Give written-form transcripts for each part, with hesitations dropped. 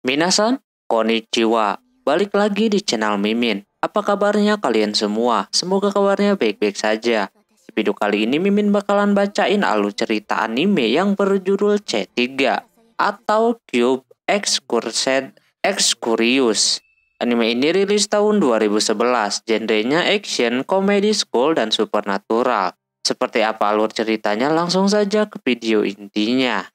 Minasan, konnichiwa. Balik lagi di channel Mimin. Apa kabarnya kalian semua? Semoga kabarnya baik-baik saja. Di video kali ini Mimin bakalan bacain alur cerita anime yang berjudul C3 atau Cube X Cursed X Curious. Anime ini rilis tahun 2011, genrenya action, comedy, school, dan supernatural. Seperti apa alur ceritanya? Langsung saja ke video intinya.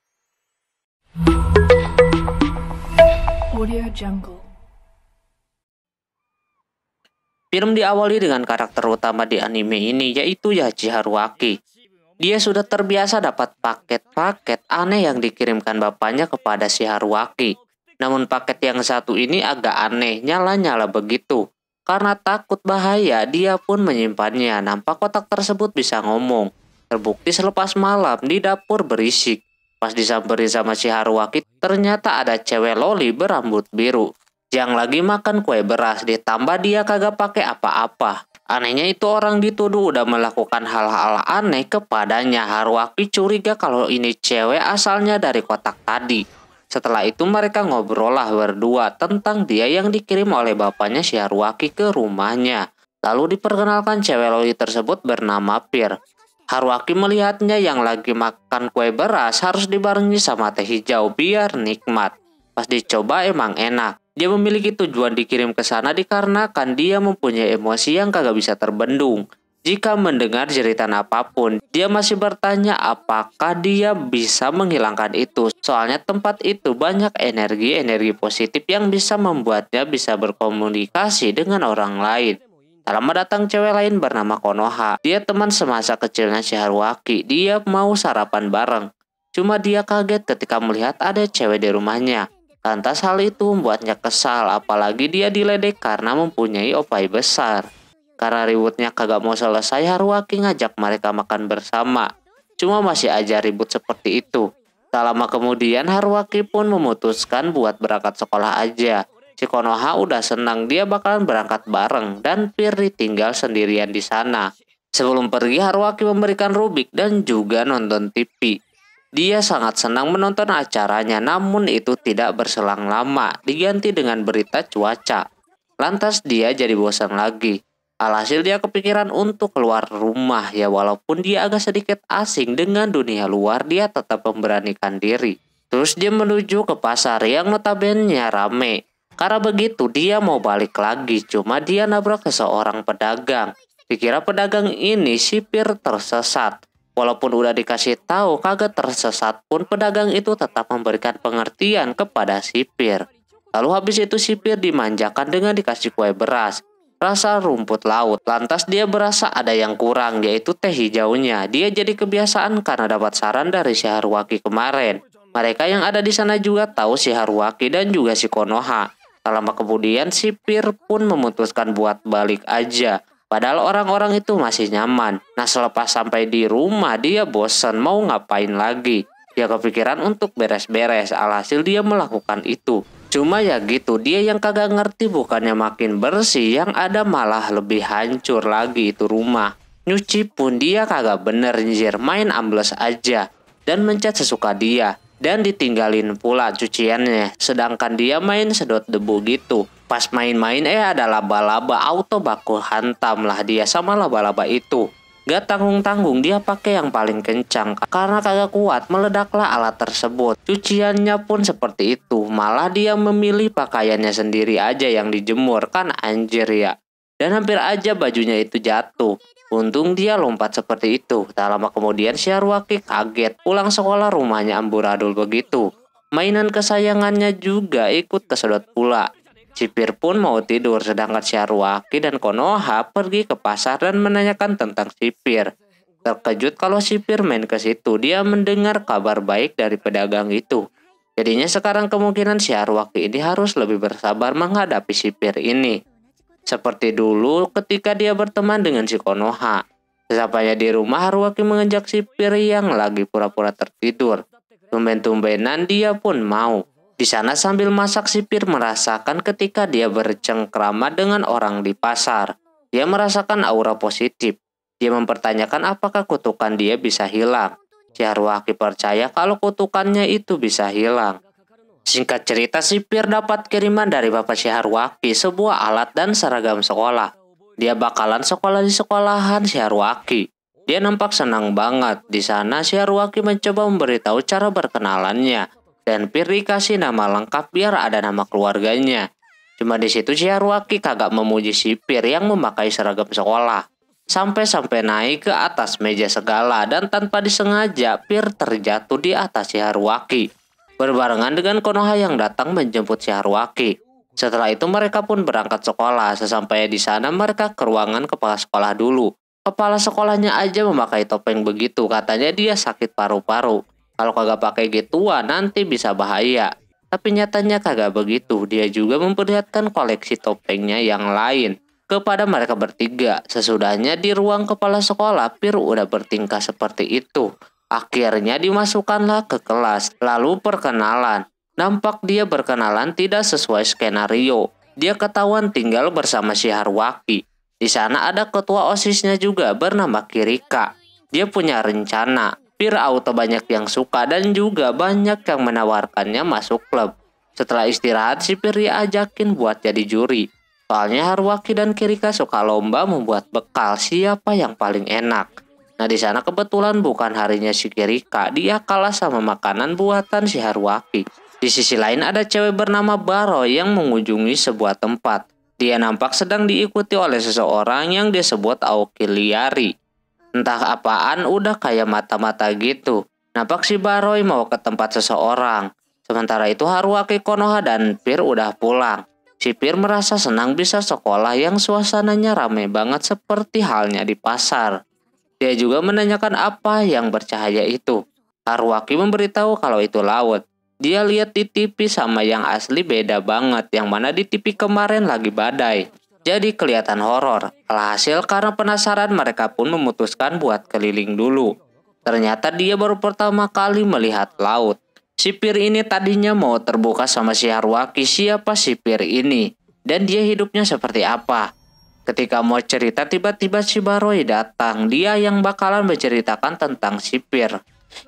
Audio Jungle. Film diawali dengan karakter utama di anime ini, yaitu Yachi Haruaki. Dia sudah terbiasa dapat paket-paket aneh yang dikirimkan bapaknya kepada si Haruaki. Namun paket yang satu ini agak aneh, nyala-nyala begitu. Karena takut bahaya, dia pun menyimpannya. Nampak kotak tersebut bisa ngomong. Terbukti selepas malam di dapur berisik. Pas disamperin sama si Haruaki, ternyata ada cewek loli berambut biru yang lagi makan kue beras, ditambah dia kagak pakai apa-apa. Anehnya itu orang dituduh udah melakukan hal-hal aneh kepadanya. Haruaki curiga kalau ini cewek asalnya dari kotak tadi. Setelah itu mereka ngobrol lah berdua tentang dia yang dikirim oleh bapaknya si Haruaki ke rumahnya. Lalu diperkenalkan cewek loli tersebut bernama Pir. Haruaki melihatnya yang lagi makan kue beras harus dibarengi sama teh hijau biar nikmat. Pas dicoba emang enak. Dia memiliki tujuan dikirim ke sana dikarenakan dia mempunyai emosi yang kagak bisa terbendung. Jika mendengar jeritan apapun, dia masih bertanya apakah dia bisa menghilangkan itu. Soalnya tempat itu banyak energi-energi positif yang bisa membuatnya bisa berkomunikasi dengan orang lain. Tak lama datang cewek lain bernama Konoha. Dia teman semasa kecilnya si Haruaki. Dia mau sarapan bareng. Cuma dia kaget ketika melihat ada cewek di rumahnya. Lantas hal itu membuatnya kesal, apalagi dia diledek karena mempunyai opai besar. Karena ributnya kagak mau selesai, Haruaki ngajak mereka makan bersama. Cuma masih aja ribut seperti itu. Tak lama kemudian Haruaki pun memutuskan buat berangkat sekolah aja. Si Konoha udah senang dia bakalan berangkat bareng dan Pir tinggal sendirian di sana. Sebelum pergi, Haruaki memberikan Rubik dan juga nonton TV. Dia sangat senang menonton acaranya, namun itu tidak berselang lama, diganti dengan berita cuaca. Lantas dia jadi bosan lagi. Alhasil dia kepikiran untuk keluar rumah, ya walaupun dia agak sedikit asing dengan dunia luar, dia tetap memberanikan diri. Terus dia menuju ke pasar yang notabene rame. Karena begitu dia mau balik lagi, cuma dia nabrak seseorang pedagang. Dikira pedagang ini sipir tersesat. Walaupun udah dikasih tahu kagak tersesat pun pedagang itu tetap memberikan pengertian kepada sipir. Lalu habis itu sipir dimanjakan dengan dikasih kue beras, rasa rumput laut. Lantas dia berasa ada yang kurang, yaitu teh hijaunya. Dia jadi kebiasaan karena dapat saran dari si Haruaki kemarin. Mereka yang ada di sana juga tahu si Haruaki dan juga si Konoha. Tak lama kemudian sipir pun memutuskan buat balik aja. Padahal orang-orang itu masih nyaman. Nah selepas sampai di rumah dia bosan mau ngapain lagi. Dia kepikiran untuk beres-beres, alhasil dia melakukan itu. Cuma ya gitu, dia yang kagak ngerti bukannya makin bersih, yang ada malah lebih hancur lagi itu rumah. Nyuci pun dia kagak bener anjir, main ambles aja. Dan mencet sesuka dia. Dan ditinggalin pula cuciannya, sedangkan dia main sedot debu gitu. Pas main-main ada laba-laba, auto baku hantam lah dia sama laba-laba itu. Gak tanggung-tanggung dia pakai yang paling kencang, karena kagak kuat meledaklah alat tersebut. Cuciannya pun seperti itu, malah dia memilih pakaiannya sendiri aja yang dijemur, kan anjir ya. Dan hampir aja bajunya itu jatuh. Untung dia lompat seperti itu. Tak lama kemudian si Haruaki kaget. Pulang sekolah rumahnya amburadul begitu. Mainan kesayangannya juga ikut kesedot pula. Sipir pun mau tidur, sedangkan si Haruaki dan Konoha pergi ke pasar dan menanyakan tentang sipir. Terkejut kalau sipir main ke situ, dia mendengar kabar baik dari pedagang itu. Jadinya sekarang kemungkinan si Haruaki ini harus lebih bersabar menghadapi sipir ini. Seperti dulu ketika dia berteman dengan si Konoha. Sesampainya di rumah, Haruaki mengejak sipir yang lagi pura-pura tertidur. Tumben-tumbenan dia pun mau. Di sana sambil masak, sipir merasakan ketika dia bercengkrama dengan orang di pasar. Dia merasakan aura positif. Dia mempertanyakan apakah kutukan dia bisa hilang. Si Haruaki percaya kalau kutukannya itu bisa hilang. Singkat cerita, si Pir dapat kiriman dari Bapak si Haruaki, sebuah alat dan seragam sekolah. Dia bakalan sekolah di sekolahan si Haruaki. Dia nampak senang banget. Di sana si Haruaki mencoba memberitahu cara berkenalannya. Dan Pir dikasih nama lengkap biar ada nama keluarganya. Cuma di situ si Haruaki kagak memuji si Pir yang memakai seragam sekolah. Sampai-sampai naik ke atas meja segala dan tanpa disengaja Pir terjatuh di atas si Haruaki. Berbarengan dengan Konoha yang datang menjemput si Haruaki. Setelah itu mereka pun berangkat sekolah. Sesampainya di sana mereka ke ruangan kepala sekolah dulu. Kepala sekolahnya aja memakai topeng begitu, katanya dia sakit paru-paru. Kalau kagak pakai gituan nanti bisa bahaya. Tapi nyatanya kagak begitu. Dia juga memperlihatkan koleksi topengnya yang lain kepada mereka bertiga. Sesudahnya di ruang kepala sekolah, Pir udah bertingkah seperti itu. Akhirnya dimasukkanlah ke kelas, lalu perkenalan. Nampak dia berkenalan tidak sesuai skenario. Dia ketahuan tinggal bersama si Haruaki. Di sana ada ketua OSISnya juga bernama Kirika. Dia punya rencana. Pir auto banyak yang suka dan juga banyak yang menawarkannya masuk klub. Setelah istirahat, si Pir diajakin buat jadi juri. Soalnya Haruaki dan Kirika suka lomba membuat bekal siapa yang paling enak. Nah di sana kebetulan bukan harinya si Kirika, dia kalah sama makanan buatan si Haruaki. Di sisi lain ada cewek bernama Baroy yang mengunjungi sebuah tempat. Dia nampak sedang diikuti oleh seseorang yang disebut Aoki Liari. Entah apaan udah kayak mata-mata gitu. Nampak si Baroy mau ke tempat seseorang. Sementara itu Haruaki, Konoha dan Pir udah pulang. Si Pir merasa senang bisa sekolah yang suasananya ramai banget seperti halnya di pasar. Dia juga menanyakan apa yang bercahaya itu. Haruaki memberitahu kalau itu laut. Dia lihat di TV sama yang asli beda banget, yang mana di TV kemarin lagi badai. Jadi kelihatan horor. Alhasil karena penasaran mereka pun memutuskan buat keliling dulu. Ternyata dia baru pertama kali melihat laut. Si Pir ini tadinya mau terbuka sama si Haruaki siapa si Pir ini. Dan dia hidupnya seperti apa. Ketika mau cerita tiba-tiba si Baroy datang. Dia yang bakalan menceritakan tentang si Pir.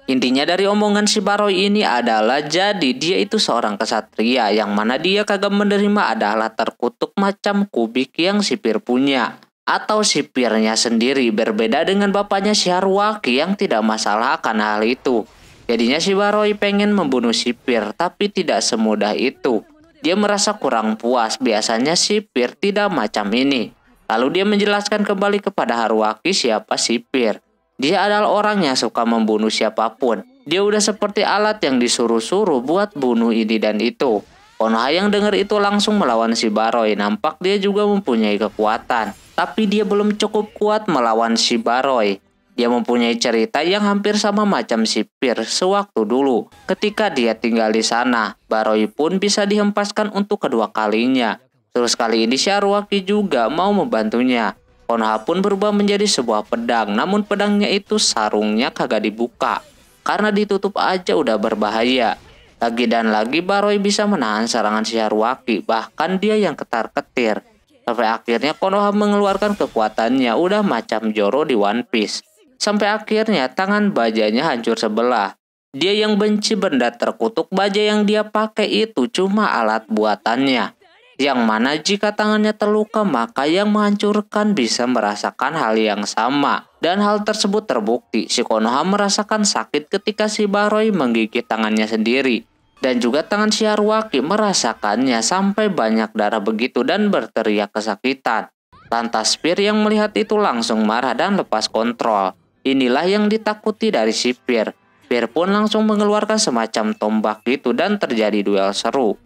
Intinya dari omongan si Baroy ini adalah jadi dia itu seorang kesatria yang mana dia kagak menerima adalah terkutuk macam kubik yang si Pir punya. Atau si Pirnya sendiri berbeda dengan bapaknya si Haruaki yang tidak masalah akan hal itu. Jadinya si Baroy pengen membunuh si Pir tapi tidak semudah itu. Dia merasa kurang puas, biasanya si Pir tidak macam ini. Lalu dia menjelaskan kembali kepada Haruaki siapa si Pir. Dia adalah orang yang suka membunuh siapapun. Dia udah seperti alat yang disuruh-suruh buat bunuh ini dan itu. Konoha yang dengar itu langsung melawan si Baroy. Nampak dia juga mempunyai kekuatan. Tapi dia belum cukup kuat melawan si Baroy. Dia mempunyai cerita yang hampir sama macam si Pir sewaktu dulu. Ketika dia tinggal di sana, Baroy pun bisa dihempaskan untuk kedua kalinya. Terus kali ini si Haruaki juga mau membantunya. Konoha pun berubah menjadi sebuah pedang. Namun pedangnya itu sarungnya kagak dibuka. Karena ditutup aja udah berbahaya. Lagi dan lagi Baroy bisa menahan serangan si Haruaki. Bahkan dia yang ketar-ketir. Sampai akhirnya Konoha mengeluarkan kekuatannya. Udah macam Zoro di One Piece. Sampai akhirnya tangan bajanya hancur sebelah. Dia yang benci benda terkutuk, baja yang dia pakai itu cuma alat buatannya. Yang mana jika tangannya terluka maka yang menghancurkan bisa merasakan hal yang sama. Dan hal tersebut terbukti. Si Konoha merasakan sakit ketika si Baroy menggigit tangannya sendiri. Dan juga tangan si Haruaki merasakannya sampai banyak darah begitu dan berteriak kesakitan. Lantas Pir yang melihat itu langsung marah dan lepas kontrol. Inilah yang ditakuti dari si Pir. Pir pun langsung mengeluarkan semacam tombak gitu dan terjadi duel seru.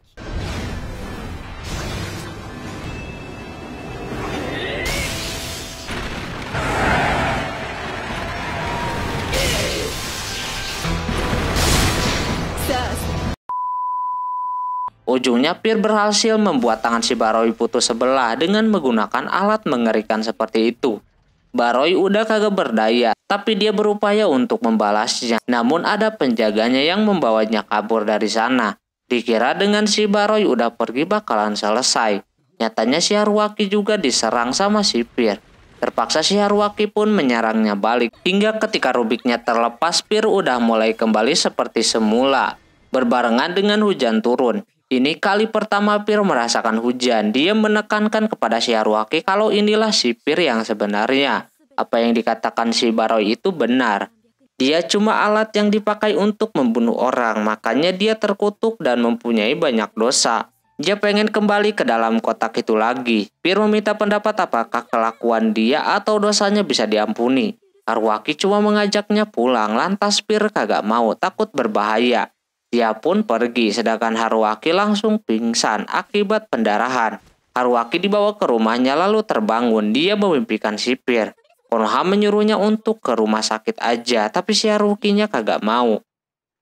Ujungnya Pir berhasil membuat tangan si Baroy putus sebelah dengan menggunakan alat mengerikan seperti itu. Baroy udah kagak berdaya, tapi dia berupaya untuk membalasnya. Namun ada penjaganya yang membawanya kabur dari sana. Dikira dengan si Baroy udah pergi bakalan selesai. Nyatanya si Haruaki juga diserang sama si Pir. Terpaksa si Haruaki pun menyerangnya balik. Hingga ketika rubiknya terlepas, Pir udah mulai kembali seperti semula. Berbarengan dengan hujan turun. Ini kali pertama Pir merasakan hujan. Dia menekankan kepada si Haruaki kalau inilah si Pir yang sebenarnya. Apa yang dikatakan si Baroi itu benar. Dia cuma alat yang dipakai untuk membunuh orang, makanya dia terkutuk dan mempunyai banyak dosa. Dia pengen kembali ke dalam kotak itu lagi. Pir meminta pendapat apakah kelakuan dia atau dosanya bisa diampuni. Haruaki cuma mengajaknya pulang, lantas Pir kagak mau, takut berbahaya. Dia pun pergi, sedangkan Haruaki langsung pingsan akibat pendarahan. Haruaki dibawa ke rumahnya lalu terbangun. Dia memimpikan si Pir. Konoha menyuruhnya untuk ke rumah sakit aja, tapi si Harukinya kagak mau.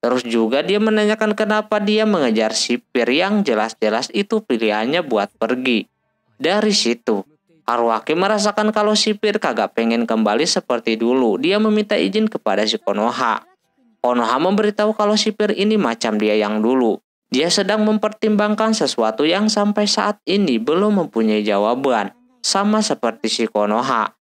Terus juga dia menanyakan kenapa dia mengejar si Pir yang jelas-jelas itu pilihannya buat pergi. Dari situ, Haruaki merasakan kalau si Pir kagak pengen kembali seperti dulu. Dia meminta izin kepada si Konoha. Konoha memberitahu kalau si Pir ini macam dia yang dulu. Dia sedang mempertimbangkan sesuatu yang sampai saat ini belum mempunyai jawaban. Sama seperti si Konoha.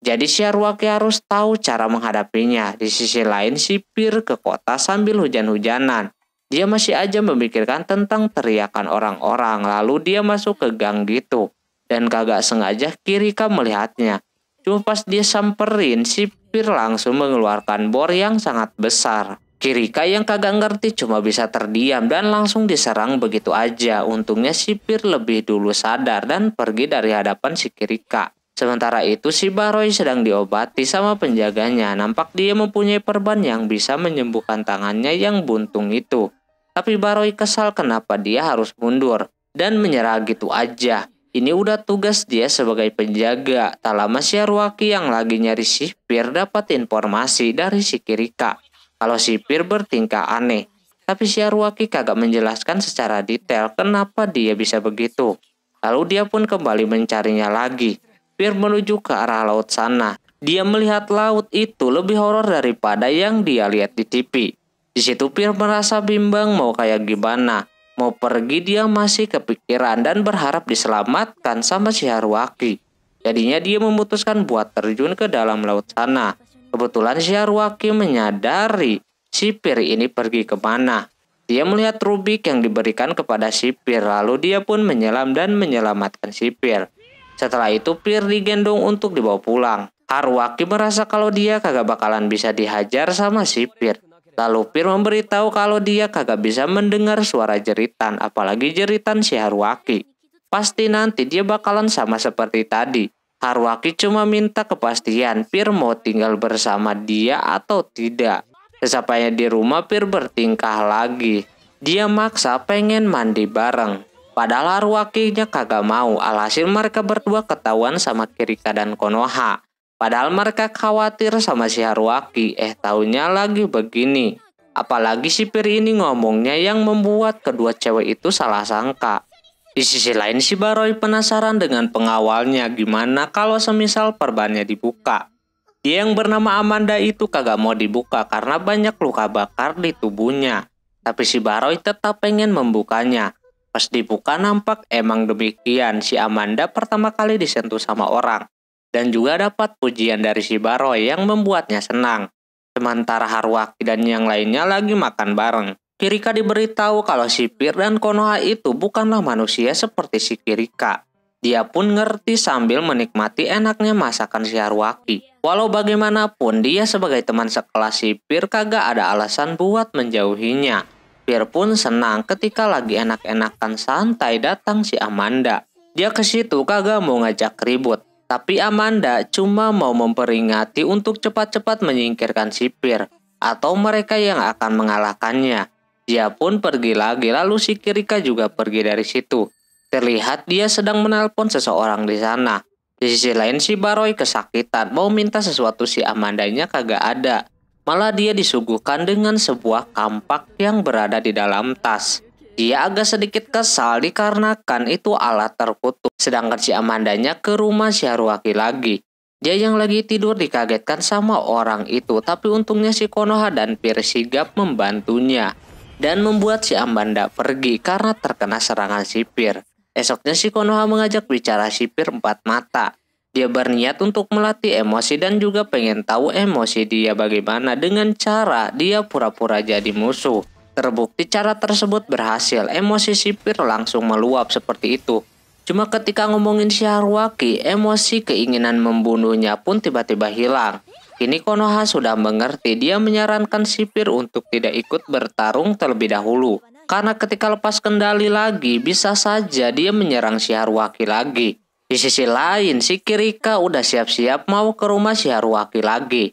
Jadi si Haruaki harus tahu cara menghadapinya. Di sisi lain si Pir ke kota sambil hujan-hujanan. Dia masih aja memikirkan tentang teriakan orang-orang. Lalu dia masuk ke gang gitu. Dan kagak sengaja Kirika melihatnya. Cuma pas dia samperin, si Pir langsung mengeluarkan bor yang sangat besar. Kirika yang kagak ngerti cuma bisa terdiam dan langsung diserang begitu aja. Untungnya si Pir lebih dulu sadar dan pergi dari hadapan si Kirika. Sementara itu si Baroi sedang diobati sama penjaganya. Nampak dia mempunyai perban yang bisa menyembuhkan tangannya yang buntung itu. Tapi Baroi kesal kenapa dia harus mundur dan menyerah gitu aja. Ini udah tugas dia sebagai penjaga. Tak lama si Haruaki yang lagi nyari si Pir dapat informasi dari si Kirika kalau si Pir bertingkah aneh. Tapi si Haruaki kagak menjelaskan secara detail kenapa dia bisa begitu. Lalu dia pun kembali mencarinya lagi. Pir menuju ke arah laut sana. Dia melihat laut itu lebih horor daripada yang dia lihat di TV. Di situ Pir merasa bimbang mau kayak gimana. Mau pergi dia masih kepikiran dan berharap diselamatkan sama si Haruaki. Jadinya dia memutuskan buat terjun ke dalam laut sana. Kebetulan si Haruaki menyadari si Pir ini pergi kemana. Dia melihat rubik yang diberikan kepada si Pir, lalu dia pun menyelam dan menyelamatkan si Pir. Setelah itu Pir digendong untuk dibawa pulang. Haruaki merasa kalau dia kagak bakalan bisa dihajar sama si Pir. Lalu Pir memberitahu kalau dia kagak bisa mendengar suara jeritan, apalagi jeritan si Haruaki. Pasti nanti dia bakalan sama seperti tadi. Haruaki cuma minta kepastian Pir mau tinggal bersama dia atau tidak. Sesampainya di rumah Pir bertingkah lagi. Dia maksa pengen mandi bareng. Padahal Haruaki-nya kagak mau, alhasil mereka berdua ketahuan sama Kirika dan Konoha. Padahal mereka khawatir sama si Haruaki, taunya lagi begini. Apalagi si Pir ini ngomongnya yang membuat kedua cewek itu salah sangka. Di sisi lain si Baroi penasaran dengan pengawalnya gimana kalau semisal perbannya dibuka. Dia yang bernama Amanda itu kagak mau dibuka karena banyak luka bakar di tubuhnya. Tapi si Baroi tetap pengen membukanya. Pas dibuka nampak emang demikian, si Amanda pertama kali disentuh sama orang. Dan juga dapat pujian dari si Baroi yang membuatnya senang. Sementara Haruaki dan yang lainnya lagi makan bareng. Kirika diberitahu kalau si Pir dan Konoha itu bukanlah manusia seperti si Kirika. Dia pun ngerti sambil menikmati enaknya masakan si Haruaki. Walau bagaimanapun dia sebagai teman sekelas si Pir kagak ada alasan buat menjauhinya. Pir pun senang ketika lagi enak-enakan santai datang si Amanda. Dia ke situ kagak mau ngajak ribut. Tapi Amanda cuma mau memperingati untuk cepat-cepat menyingkirkan si Pir atau mereka yang akan mengalahkannya. Dia pun pergi lagi, lalu si Kirika juga pergi dari situ. Terlihat dia sedang menelpon seseorang di sana. Di sisi lain si Baroi kesakitan, mau minta sesuatu si Amandanya kagak ada. Malah dia disuguhkan dengan sebuah kampak yang berada di dalam tas. Dia agak sedikit kesal dikarenakan itu alat terkutuk. Sedangkan si Amandanya ke rumah si Haruaki lagi. Dia yang lagi tidur dikagetkan sama orang itu. Tapi untungnya si Konoha dan Pir sigap membantunya. Dan membuat si Amanda pergi karena terkena serangan si Pir. Esoknya si Konoha mengajak bicara si Pir empat mata. Dia berniat untuk melatih emosi dan juga pengen tahu emosi dia bagaimana dengan cara dia pura-pura jadi musuh. Terbukti cara tersebut berhasil, emosi si Pir langsung meluap seperti itu. Cuma ketika ngomongin si Haruaki, emosi keinginan membunuhnya pun tiba-tiba hilang. Kini Konoha sudah mengerti, dia menyarankan si Pir untuk tidak ikut bertarung terlebih dahulu. Karena ketika lepas kendali lagi, bisa saja dia menyerang si Haruaki lagi. Di sisi lain, si Kirika udah siap-siap mau ke rumah si Haruaki lagi.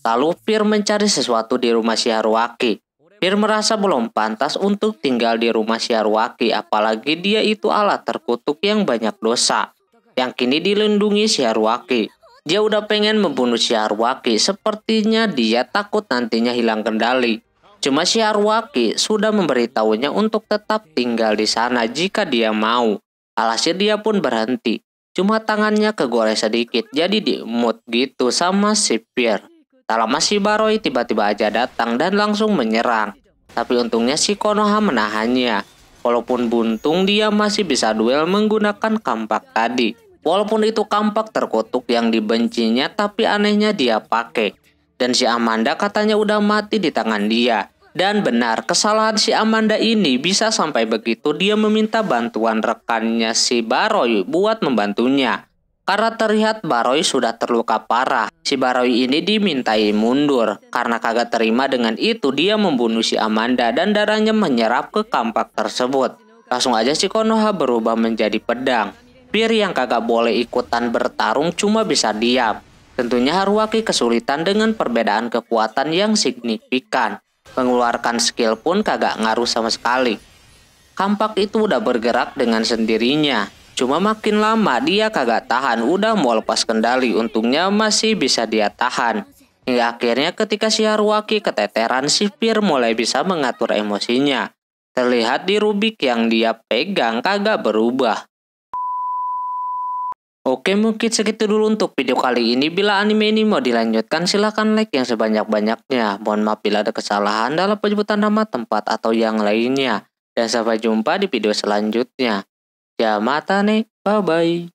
Lalu Pir mencari sesuatu di rumah si Haruaki. Pir merasa belum pantas untuk tinggal di rumah si Haruaki, apalagi dia itu alat terkutuk yang banyak dosa, yang kini dilindungi si Haruaki. Dia udah pengen membunuh si Haruaki, sepertinya dia takut nantinya hilang kendali. Cuma si Haruaki sudah memberitahunya untuk tetap tinggal di sana jika dia mau. Alhasil dia pun berhenti. Cuma tangannya kegores sedikit, jadi diemut gitu sama si Pir. Tak lama si Baroi tiba-tiba aja datang dan langsung menyerang. Tapi untungnya si Konoha menahannya. Walaupun buntung, dia masih bisa duel menggunakan kampak tadi. Walaupun itu kampak terkutuk yang dibencinya, tapi anehnya dia pakai. Dan si Amanda katanya udah mati di tangan dia. Dan benar, kesalahan si Amanda ini bisa sampai begitu dia meminta bantuan rekannya si Baroi buat membantunya. Karena terlihat Baroi sudah terluka parah. Si Baroi ini dimintai mundur. Karena kagak terima dengan itu, dia membunuh si Amanda dan darahnya menyerap ke kampak tersebut. Langsung aja si Konoha berubah menjadi pedang. Pir yang kagak boleh ikutan bertarung cuma bisa diam. Tentunya Haruaki kesulitan dengan perbedaan kekuatan yang signifikan. Mengeluarkan skill pun kagak ngaruh sama sekali. Kampak itu udah bergerak dengan sendirinya. Cuma makin lama dia kagak tahan, udah mau lepas kendali. Untungnya masih bisa dia tahan. Hingga akhirnya ketika si Haruaki keteteran, si Pir mulai bisa mengatur emosinya. Terlihat di rubik yang dia pegang kagak berubah. Oke, mungkin segitu dulu untuk video kali ini. Bila anime ini mau dilanjutkan, silahkan like yang sebanyak-banyaknya. Mohon maaf bila ada kesalahan dalam penyebutan nama, tempat, atau yang lainnya. Dan sampai jumpa di video selanjutnya. Ya mata nih, bye-bye.